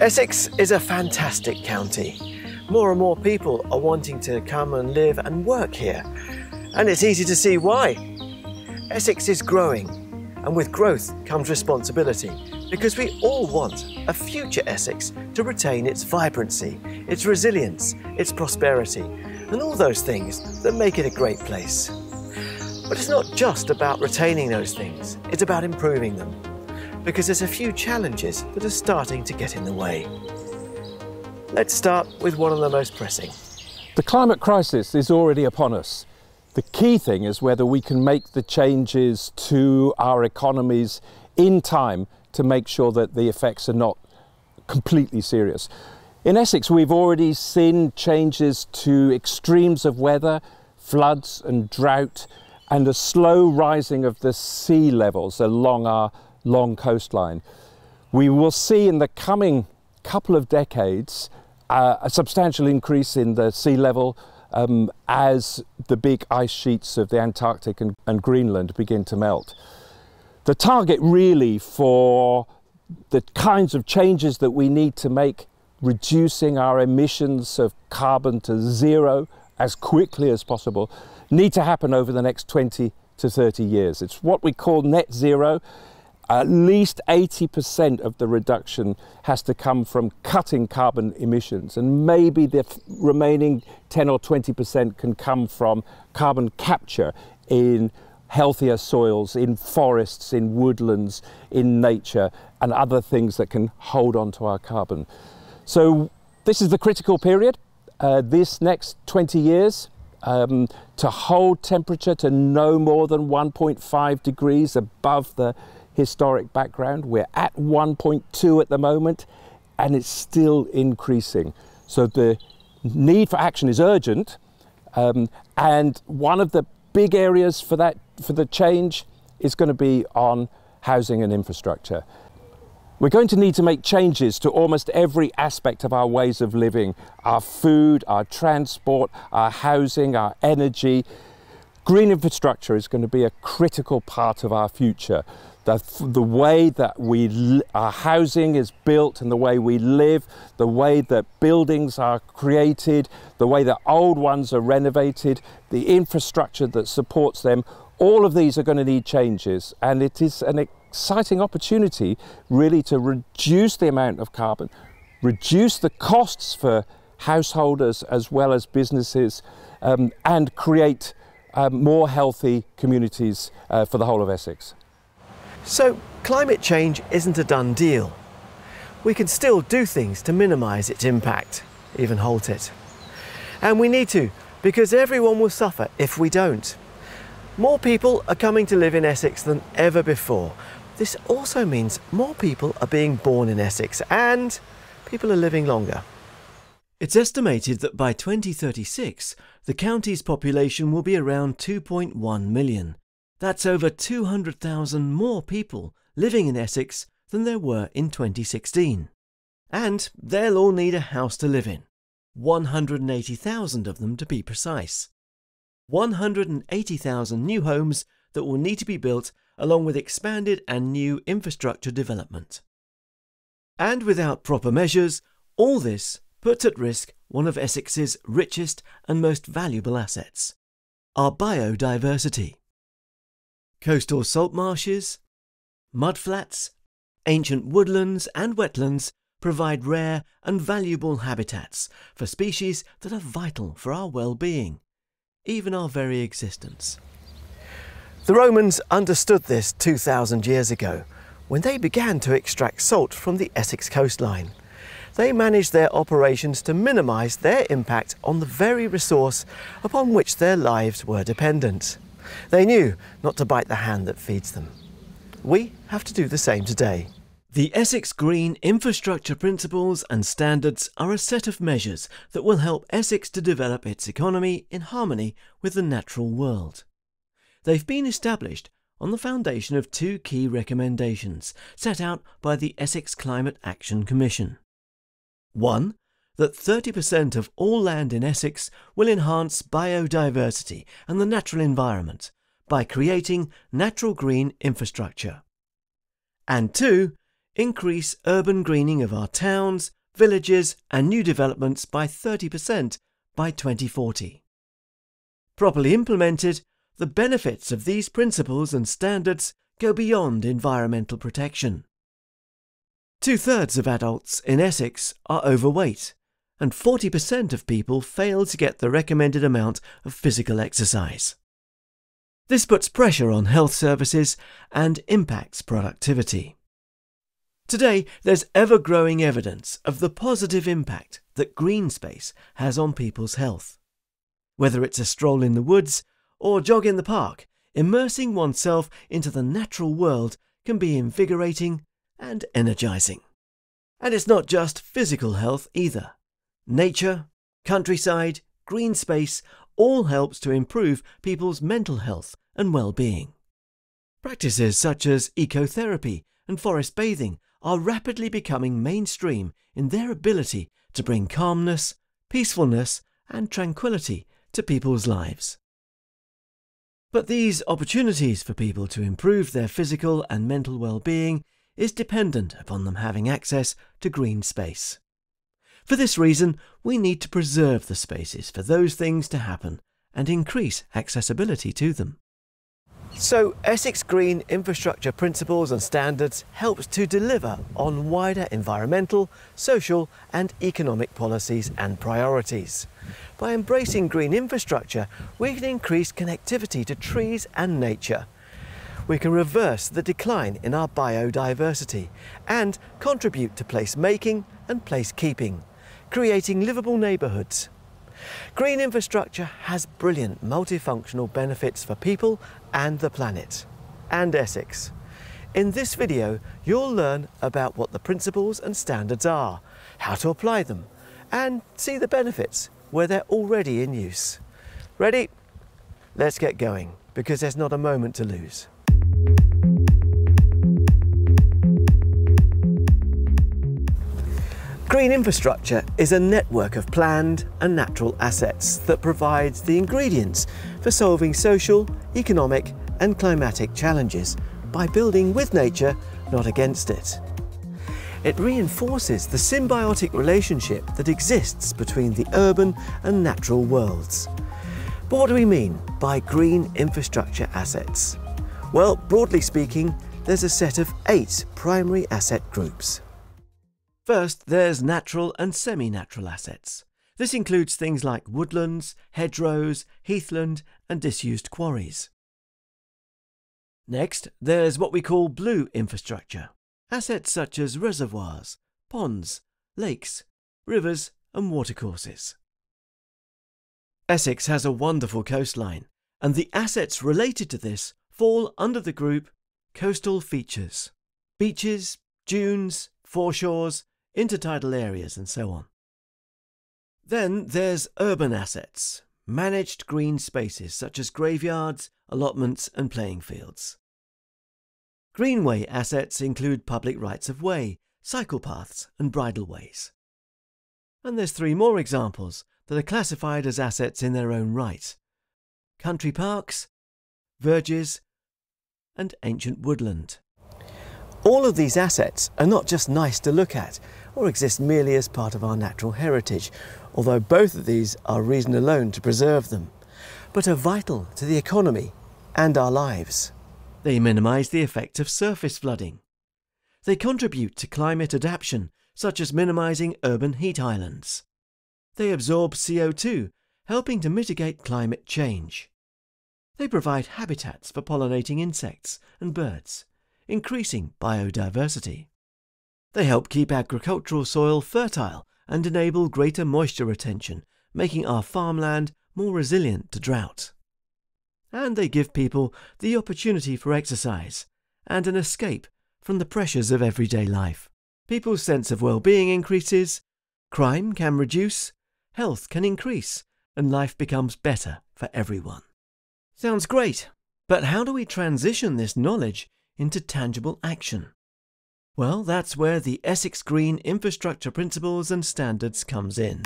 Essex is a fantastic county. More and more people are wanting to come and live and work here. And it's easy to see why. Essex is growing, and with growth comes responsibility, because we all want a future Essex to retain its vibrancy, its resilience, its prosperity, and all those things that make it a great place. But it's not just about retaining those things, it's about improving them, because there's a few challenges that are starting to get in the way. Let's start with one of the most pressing. The climate crisis is already upon us. The key thing is whether we can make the changes to our economies in time to make sure that the effects are not completely serious. In Essex, we've already seen changes to extremes of weather, floods and drought, and a slow rising of the sea levels along our long coastline. We will see in the coming couple of decades a substantial increase in the sea level as the big ice sheets of the Antarctic and Greenland begin to melt. The target really for the kinds of changes that we need to make, reducing our emissions of carbon to zero as quickly as possible, need to happen over the next 20 to 30 years. It's what we call net zero. At least 80% of the reduction has to come from cutting carbon emissions, and maybe the remaining 10 or 20% can come from carbon capture in healthier soils, in forests, in woodlands, in nature, and other things that can hold on to our carbon. So this is the critical period, this next 20 years, to hold temperature to no more than 1.5 degrees above the historic background. We're at 1.2 at the moment, and it's still increasing. So the need for action is urgent, and one of the big areas for the change is going to be on housing and infrastructure. We're going to need to make changes to almost every aspect of our ways of living: our food, our transport, our housing, our energy. Green infrastructure is going to be a critical part of our future. The way that our housing is built and the way we live, the way that buildings are created, the way that old ones are renovated, the infrastructure that supports them, all of these are going to need changes. And it is an exciting opportunity really to reduce the amount of carbon, reduce the costs for householders as well as businesses, and create more healthy communities for the whole of Essex. So climate change isn't a done deal. We can still do things to minimise its impact, even halt it. And we need to, because everyone will suffer if we don't. More people are coming to live in Essex than ever before. This also means more people are being born in Essex, and people are living longer. It's estimated that by 2036, the county's population will be around 2.1 million. That's over 200,000 more people living in Essex than there were in 2016. And they'll all need a house to live in. 180,000 of them to be precise. 180,000 new homes that will need to be built, along with expanded and new infrastructure development. And without proper measures, all this puts at risk one of Essex's richest and most valuable assets: our biodiversity. Coastal salt marshes, mudflats, ancient woodlands and wetlands provide rare and valuable habitats for species that are vital for our well-being, even our very existence. The Romans understood this 2,000 years ago when they began to extract salt from the Essex coastline. They managed their operations to minimise their impact on the very resource upon which their lives were dependent. They knew not to bite the hand that feeds them. We have to do the same today. The Essex Green Infrastructure Principles and Standards are a set of measures that will help Essex to develop its economy in harmony with the natural world. They've been established on the foundation of two key recommendations set out by the Essex Climate Action Commission. 1. That 30% of all land in Essex will enhance biodiversity and the natural environment by creating natural green infrastructure. And 2. increase urban greening of our towns, villages and new developments by 30% by 2040. Properly implemented, the benefits of these principles and standards go beyond environmental protection. 2/3 of adults in Essex are overweight, and 40% of people fail to get the recommended amount of physical exercise. This puts pressure on health services and impacts productivity. Today, there's ever-growing evidence of the positive impact that green space has on people's health. Whether it's a stroll in the woods or jog in the park, immersing oneself into the natural world can be invigorating and energizing. And it's not just physical health either. Nature, countryside, green space all helps to improve people's mental health and well-being. Practices such as ecotherapy and forest bathing are rapidly becoming mainstream in their ability to bring calmness, peacefulness and tranquility to people's lives. But these opportunities for people to improve their physical and mental well-being is dependent upon them having access to green space. For this reason, we need to preserve the spaces for those things to happen and increase accessibility to them. So, Essex Green Infrastructure Principles and Standards helps to deliver on wider environmental, social and economic policies and priorities. By embracing green infrastructure, we can increase connectivity to trees and nature. We can reverse the decline in our biodiversity and contribute to place-making and place-keeping, creating livable neighbourhoods. Green infrastructure has brilliant multifunctional benefits for people and the planet, and Essex. In this video, you'll learn about what the principles and standards are, how to apply them, and see the benefits where they're already in use. Ready? Let's get going, because there's not a moment to lose. Green infrastructure is a network of planned and natural assets that provides the ingredients for solving social, economic and climatic challenges by building with nature, not against it. It reinforces the symbiotic relationship that exists between the urban and natural worlds. But what do we mean by green infrastructure assets? Well, broadly speaking, there's a set of 8 primary asset groups. First, there's natural and semi-natural assets. This includes things like woodlands, hedgerows, heathland and disused quarries. Next, there's what we call blue infrastructure. Assets such as reservoirs, ponds, lakes, rivers and watercourses. Essex has a wonderful coastline, and the assets related to this fall under the group coastal features. Beaches, dunes, foreshores, intertidal areas and so on. Then there's urban assets, managed green spaces such as graveyards, allotments and playing fields. Greenway assets include public rights of way, cycle paths and bridleways. And there's 3 more examples that are classified as assets in their own right: country parks, verges and ancient woodland. All of these assets are not just nice to look at or exist merely as part of our natural heritage, although both of these are reason alone to preserve them, but are vital to the economy and our lives. They minimise the effect of surface flooding. They contribute to climate adaptation, such as minimising urban heat islands. They absorb CO2, helping to mitigate climate change. They provide habitats for pollinating insects and birds, increasing biodiversity. They help keep agricultural soil fertile and enable greater moisture retention, making our farmland more resilient to drought. And they give people the opportunity for exercise and an escape from the pressures of everyday life. People's sense of well-being increases, crime can reduce, health can increase, and life becomes better for everyone. Sounds great, but how do we transition this knowledge into tangible action? Well, that's where the Essex Green Infrastructure Principles and Standards comes in.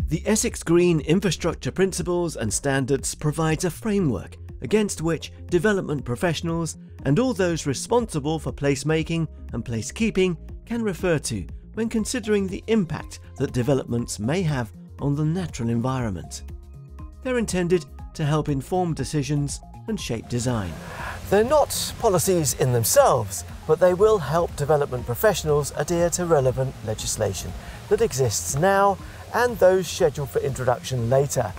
The Essex Green Infrastructure Principles and Standards provides a framework against which development professionals and all those responsible for placemaking and placekeeping can refer to when considering the impact that developments may have on the natural environment. They're intended to help inform decisions and shape design. They're not policies in themselves, but they will help development professionals adhere to relevant legislation that exists now and those scheduled for introduction later.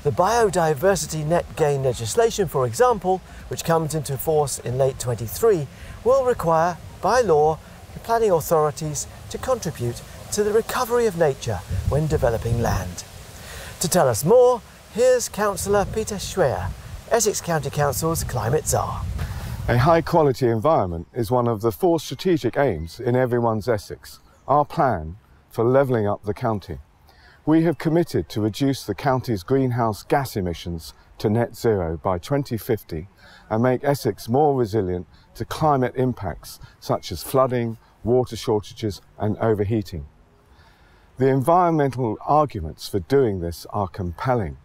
The biodiversity net gain legislation, for example, which comes into force in late 23, will require, by law, the planning authorities to contribute to the recovery of nature when developing land. To tell us more, here's Councillor Peter Schwer, Essex County Council's Climate Czar. A high-quality environment is one of the 4 strategic aims in Everyone's Essex, our plan for levelling up the county. We have committed to reduce the county's greenhouse gas emissions to net zero by 2050 and make Essex more resilient to climate impacts such as flooding, water shortages and overheating. The environmental arguments for doing this are compelling.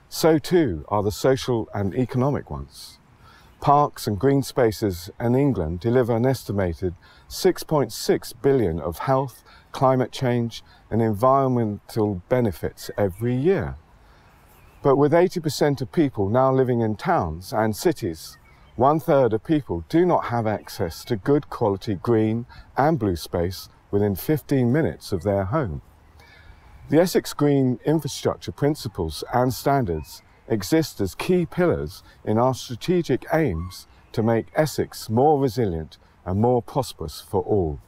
So too are the social and economic ones. Parks and green spaces in England deliver an estimated 6.6 billion of health, climate change and environmental benefits every year. But with 80% of people now living in towns and cities, 1/3 of people do not have access to good quality green and blue space within 15 minutes of their home. The Essex Green Infrastructure Principles and Standards exist as key pillars in our strategic aims to make Essex more resilient and more prosperous for all.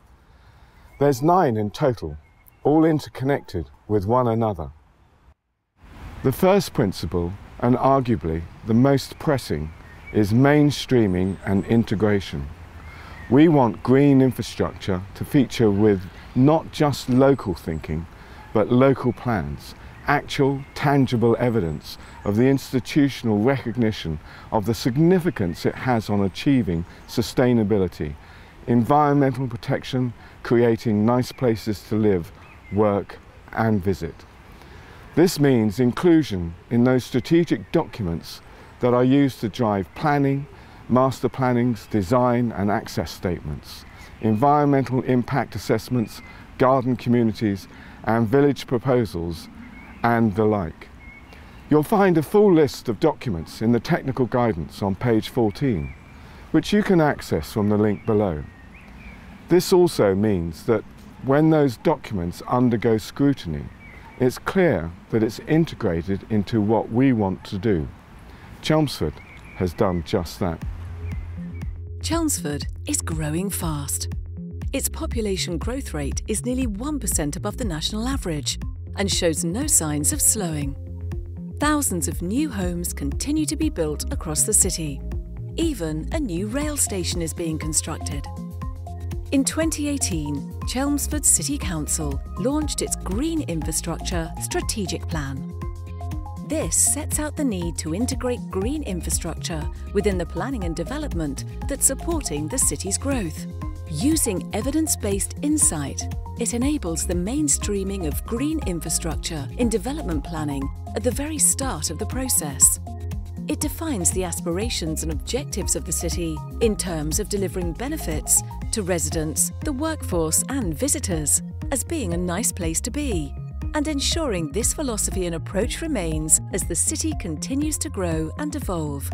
There's 9 in total, all interconnected with one another. The first principle, and arguably the most pressing, is mainstreaming and integration. We want green infrastructure to feature with not just local thinking, but local plans, actual, tangible evidence of the institutional recognition of the significance it has on achieving sustainability, environmental protection, creating nice places to live, work and visit. This means inclusion in those strategic documents that are used to drive planning, master plannings, design and access statements, environmental impact assessments, garden communities and village proposals and the like. You'll find a full list of documents in the technical guidance on page 14, which you can access from the link below. This also means that when those documents undergo scrutiny, it's clear that it's integrated into what we want to do. Chelmsford has done just that. Chelmsford is growing fast. Its population growth rate is nearly 1% above the national average and shows no signs of slowing. Thousands of new homes continue to be built across the city. Even a new rail station is being constructed. In 2018, Chelmsford City Council launched its Green Infrastructure Strategic Plan. This sets out the need to integrate green infrastructure within the planning and development that's supporting the city's growth. Using evidence-based insight, it enables the mainstreaming of green infrastructure in development planning at the very start of the process. It defines the aspirations and objectives of the city in terms of delivering benefits to residents, the workforce and visitors as being a nice place to be, and ensuring this philosophy and approach remains as the city continues to grow and evolve.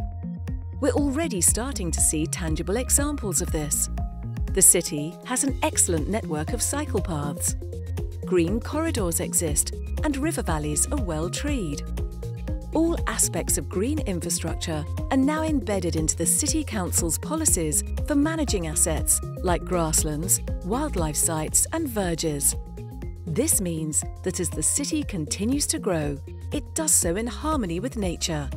We're already starting to see tangible examples of this. The city has an excellent network of cycle paths. Green corridors exist and river valleys are well treed. All aspects of green infrastructure are now embedded into the City Council's policies for managing assets like grasslands, wildlife sites and verges. This means that as the city continues to grow, it does so in harmony with nature,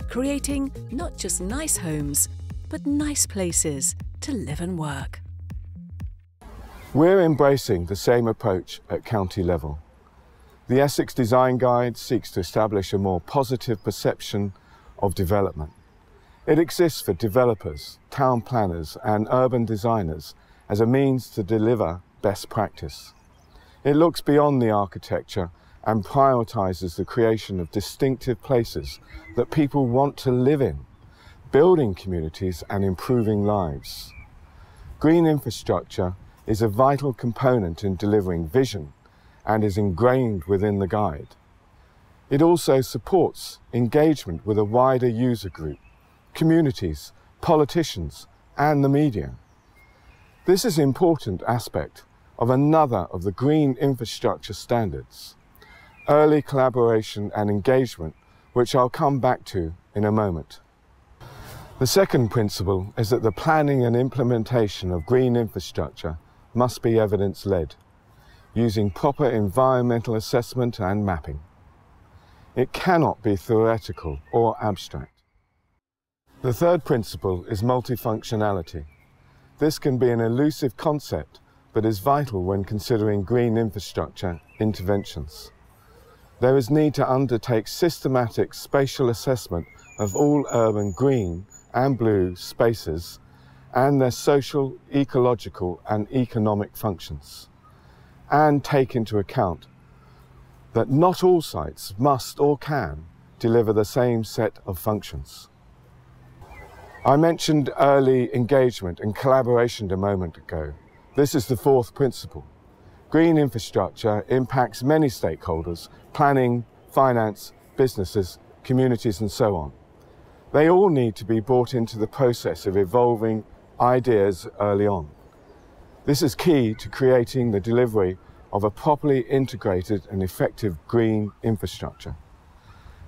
creating not just nice homes, but nice places to live and work. We're embracing the same approach at county level. The Essex Design Guide seeks to establish a more positive perception of development. It exists for developers, town planners and urban designers as a means to deliver best practice. It looks beyond the architecture and prioritises the creation of distinctive places that people want to live in. building communities and improving lives. Green infrastructure is a vital component in delivering vision and is ingrained within the guide. It also supports engagement with a wider user group, communities, politicians, and the media. This is an important aspect of another of the Green Infrastructure Standards, early collaboration and engagement, which I'll come back to in a moment. The second principle is that the planning and implementation of green infrastructure must be evidence-led, using proper environmental assessment and mapping. It cannot be theoretical or abstract. The third principle is multifunctionality. This can be an elusive concept, but is vital when considering green infrastructure interventions. There is need to undertake systematic spatial assessment of all urban green and blue spaces and their social, ecological and economic functions, and take into account that not all sites must or can deliver the same set of functions. I mentioned early engagement and collaboration a moment ago. This is the fourth principle. Green infrastructure impacts many stakeholders: planning, finance, businesses, communities and so on. They all need to be brought into the process of evolving ideas early on. This is key to creating the delivery of a properly integrated and effective green infrastructure.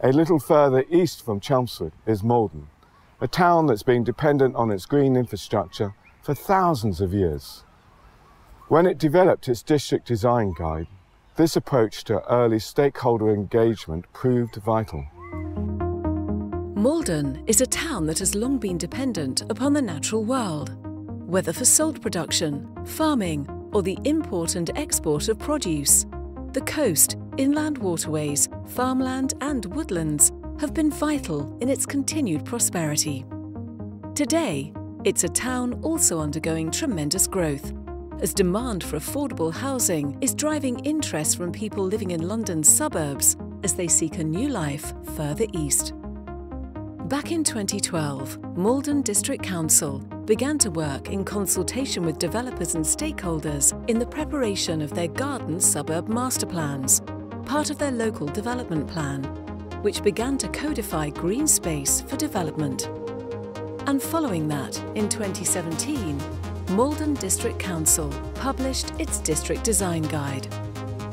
A little further east from Chelmsford is Malden, a town that's been dependent on its green infrastructure for thousands of years. When it developed its district design guide, this approach to early stakeholder engagement proved vital. Malden is a town that has long been dependent upon the natural world, whether for salt production, farming, or the import and export of produce. The coast, inland waterways, farmland and woodlands have been vital in its continued prosperity. Today, it's a town also undergoing tremendous growth, as demand for affordable housing is driving interest from people living in London's suburbs as they seek a new life further east. Back in 2012, Malden District Council began to work in consultation with developers and stakeholders in the preparation of their garden suburb master plans, part of their local development plan, which began to codify green space for development. And following that, in 2017, Malden District Council published its District Design Guide.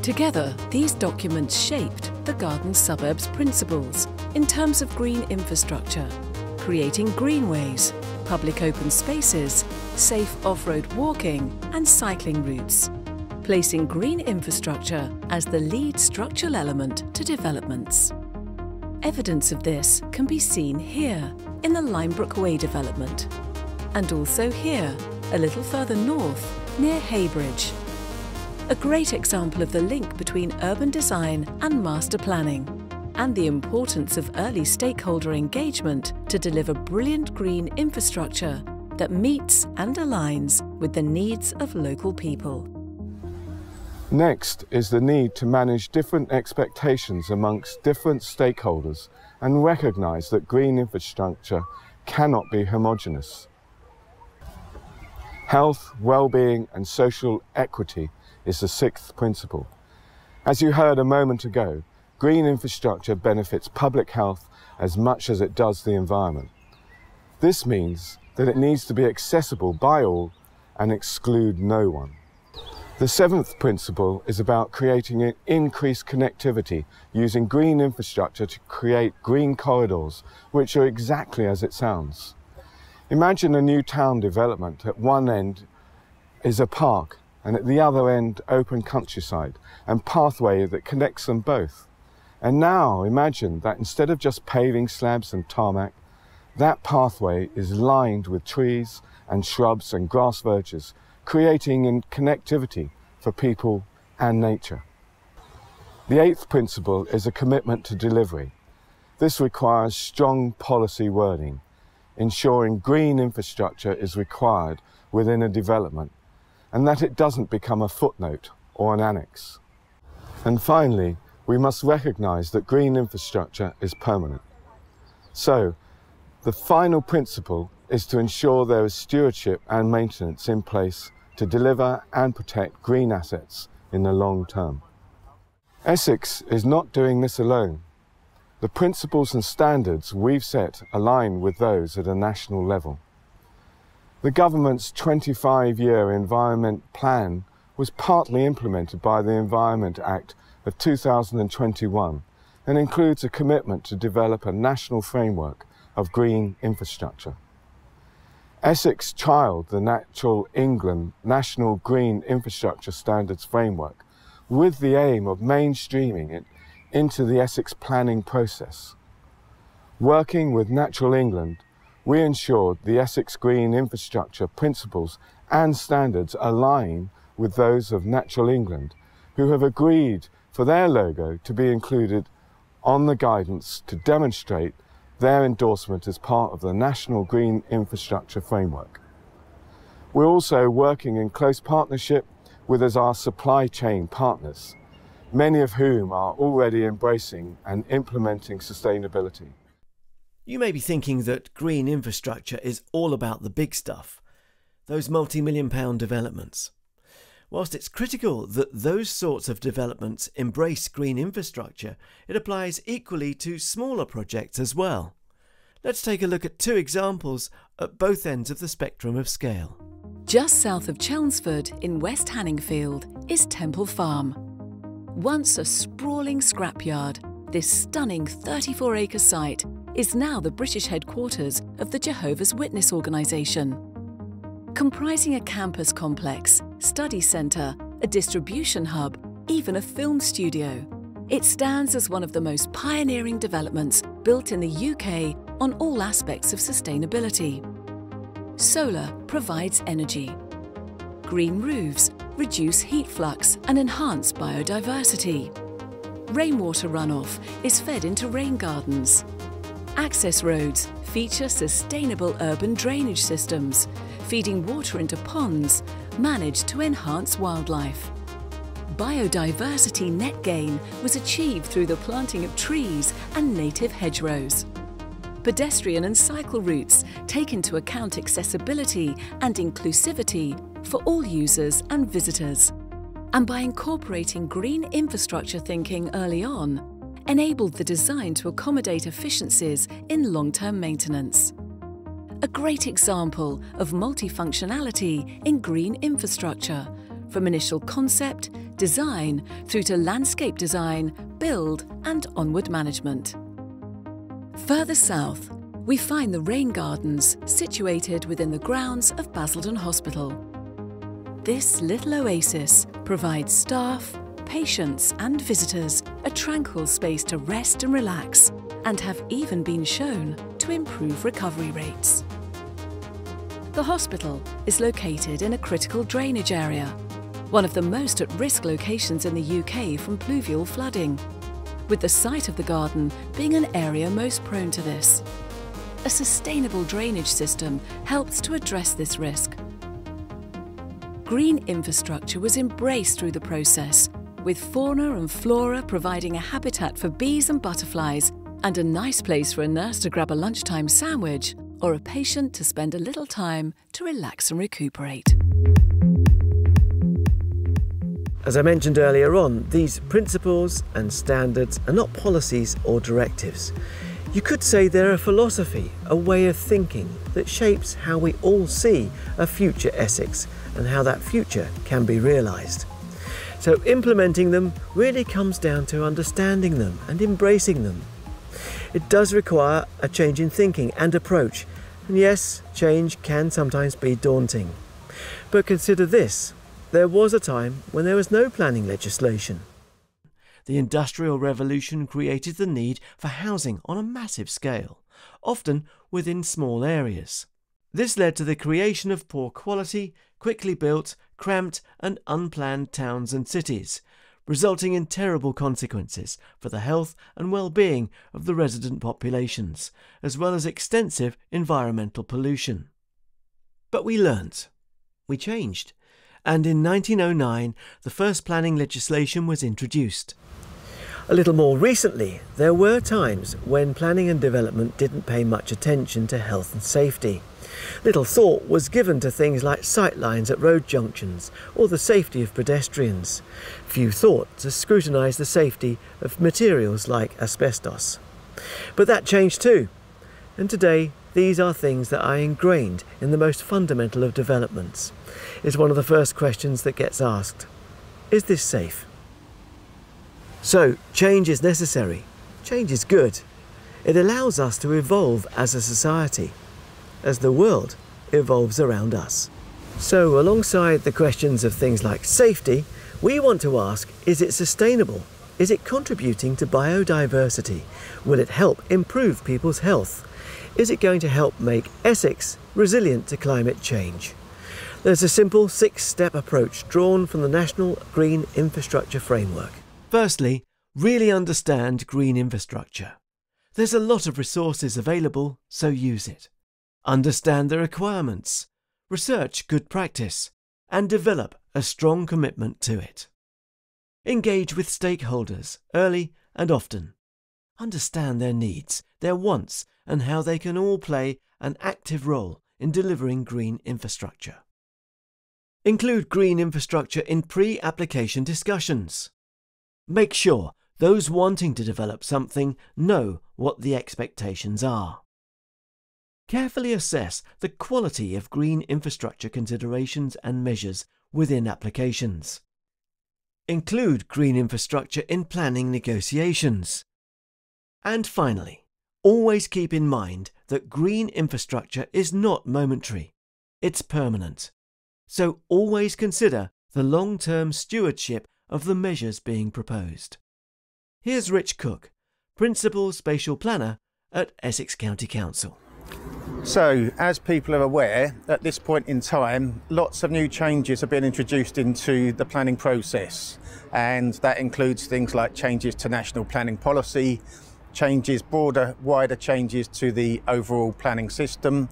Together, these documents shaped the garden suburbs principles in terms of green infrastructure, creating greenways, public open spaces, safe off-road walking and cycling routes, placing green infrastructure as the lead structural element to developments. Evidence of this can be seen here in the Limebrook Way development, and also here, a little further north, near Heybridge. A great example of the link between urban design and master planning, and the importance of early stakeholder engagement to deliver brilliant green infrastructure that meets and aligns with the needs of local people. Next is the need to manage different expectations amongst different stakeholders and recognise that green infrastructure cannot be homogeneous. Health, well-being and social equity is the sixth principle. As you heard a moment ago, green infrastructure benefits public health as much as it does the environment. This means that it needs to be accessible by all and exclude no one. The seventh principle is about creating an increased connectivity using green infrastructure to create green corridors, which are exactly as it sounds. Imagine a new town development. At one end is a park and at the other end open countryside and pathway that connects them both. And now imagine that instead of just paving slabs and tarmac, that pathway is lined with trees and shrubs and grass verges, creating a connectivity for people and nature. The eighth principle is a commitment to delivery. This requires strong policy wording, ensuring green infrastructure is required within a development and that it doesn't become a footnote or an annex. And finally, we must recognise that green infrastructure is permanent. So, The final principle is to ensure there is stewardship and maintenance in place to deliver and protect green assets in the long term. Essex is not doing this alone. The principles and standards we've set align with those at a national level. The government's 25-year Environment Plan was partly implemented by the Environment Act of 2021 and includes a commitment to develop a national framework of green infrastructure. Essex trialled the National Green Infrastructure Standards framework with the aim of mainstreaming it into the Essex planning process. Working with Natural England, we ensured the Essex Green Infrastructure principles and standards align with those of Natural England, who have agreed for their logo to be included on the guidance to demonstrate their endorsement as part of the National Green Infrastructure Framework. We're also working in close partnership with our supply chain partners, many of whom are already embracing and implementing sustainability. You may be thinking that green infrastructure is all about the big stuff, those multi-million-pound developments. Whilst it's critical that those sorts of developments embrace green infrastructure, it applies equally to smaller projects as well. Let's take a look at two examples at both ends of the spectrum of scale. Just south of Chelmsford in West Hanningfield is Temple Farm. Once a sprawling scrapyard, this stunning 34-acre site is now the British headquarters of the Jehovah's Witness organisation. Comprising a campus complex, study centre, a distribution hub, even a film studio, it stands as one of the most pioneering developments built in the UK on all aspects of sustainability. Solar provides energy. Green roofs reduce heat flux and enhance biodiversity. Rainwater runoff is fed into rain gardens. Access roads feature sustainable urban drainage systems, feeding water into ponds, managed to enhance wildlife. Biodiversity net gain was achieved through the planting of trees and native hedgerows. Pedestrian and cycle routes take into account accessibility and inclusivity for all users and visitors. And by incorporating green infrastructure thinking early on, enabled the design to accommodate efficiencies in long-term maintenance. A great example of multifunctionality in green infrastructure, from initial concept, design, through to landscape design, build and onward management. Further south, we find the rain gardens situated within the grounds of Basildon Hospital. This little oasis provides staff, patients and visitors a tranquil space to rest and relax, and have even been shown to improve recovery rates. The hospital is located in a critical drainage area, one of the most at-risk locations in the UK from pluvial flooding, with the site of the garden being an area most prone to this. A sustainable drainage system helps to address this risk. Green infrastructure was embraced through the process, with fauna and flora providing a habitat for bees and butterflies, and a nice place for a nurse to grab a lunchtime sandwich, or a patient to spend a little time to relax and recuperate. As I mentioned earlier on, these principles and standards are not policies or directives. You could say they're a philosophy, a way of thinking that shapes how we all see a future Essex and how that future can be realised. So implementing them really comes down to understanding them and embracing them. It does require a change in thinking and approach, and yes, change can sometimes be daunting. But consider this. There was a time when there was no planning legislation. The Industrial Revolution created the need for housing on a massive scale, often within small areas. This led to the creation of poor quality, quickly built, cramped and unplanned towns and cities, resulting in terrible consequences for the health and well-being of the resident populations, as well as extensive environmental pollution. But we learnt. We changed. And in 1909, the first planning legislation was introduced. A little more recently, there were times when planning and development didn't pay much attention to health and safety. Little thought was given to things like sightlines at road junctions or the safety of pedestrians. Few thought to scrutinise the safety of materials like asbestos. But that changed too, and today these are things that are ingrained in the most fundamental of developments. It's one of the first questions that gets asked. Is this safe? So, change is necessary. Change is good. It allows us to evolve as a society, as the world evolves around us. So, alongside the questions of things like safety, we want to ask, is it sustainable? Is it contributing to biodiversity? Will it help improve people's health? Is it going to help make Essex resilient to climate change? There's a simple 6-step approach drawn from the National Green Infrastructure Framework. Firstly, really understand green infrastructure. There's a lot of resources available, so use it. Understand the requirements, research good practice, and develop a strong commitment to it. Engage with stakeholders early and often. Understand their needs, their wants, and how they can all play an active role in delivering green infrastructure. Include green infrastructure in pre-application discussions. Make sure those wanting to develop something know what the expectations are. Carefully assess the quality of green infrastructure considerations and measures within applications. Include green infrastructure in planning negotiations. And finally, always keep in mind that green infrastructure is not momentary, it's permanent. So always consider the long-term stewardship of the measures being proposed. Here's Rich Cook, Principal Spatial Planner at Essex County Council. So, as people are aware, at this point in time, lots of new changes have been introduced into the planning process, and that includes things like changes to national planning policy, wider changes to the overall planning system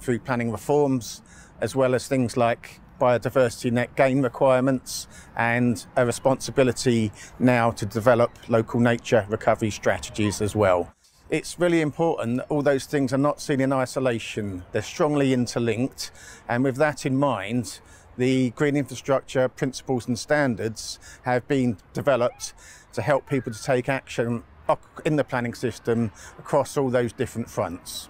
through planning reforms, as well as things like biodiversity net gain requirements and a responsibility now to develop local nature recovery strategies as well. It's really important that all those things are not seen in isolation. They're strongly interlinked, and with that in mind, the Green Infrastructure Principles and Standards have been developed to help people to take action in the planning system across all those different fronts.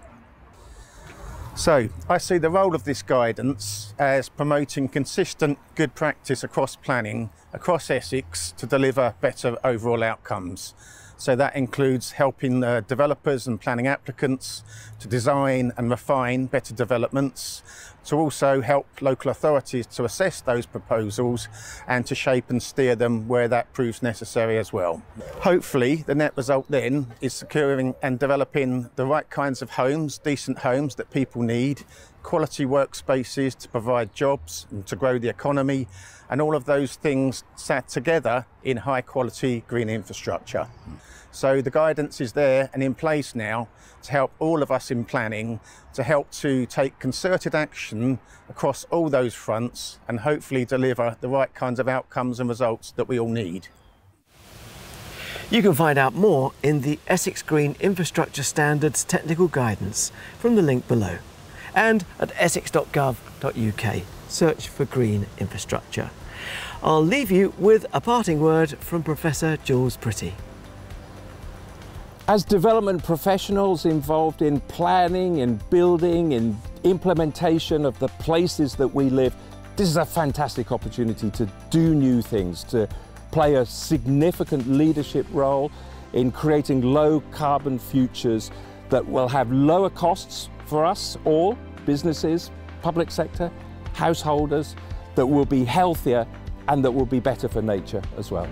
So I see the role of this guidance as promoting consistent good practice across planning, across Essex, to deliver better overall outcomes. So that includes helping developers and planning applicants to design and refine better developments, to also help local authorities to assess those proposals and to shape and steer them where that proves necessary as well. Hopefully the net result then is securing and developing the right kinds of homes, decent homes that people need, quality workspaces to provide jobs and to grow the economy, and all of those things sat together in high quality green infrastructure. So the guidance is there and in place now to help all of us in planning, to help to take concerted action across all those fronts and hopefully deliver the right kinds of outcomes and results that we all need. You can find out more in the Essex Green Infrastructure Standards technical guidance from the link below, and at essex.gov.uk. Search for green infrastructure. I'll leave you with a parting word from Professor Jules Pretty. As development professionals involved in planning, in building, in implementation of the places that we live, this is a fantastic opportunity to do new things, to play a significant leadership role in creating low carbon futures that will have lower costs for us all, businesses, public sector, householders, that will be healthier and that will be better for nature as well.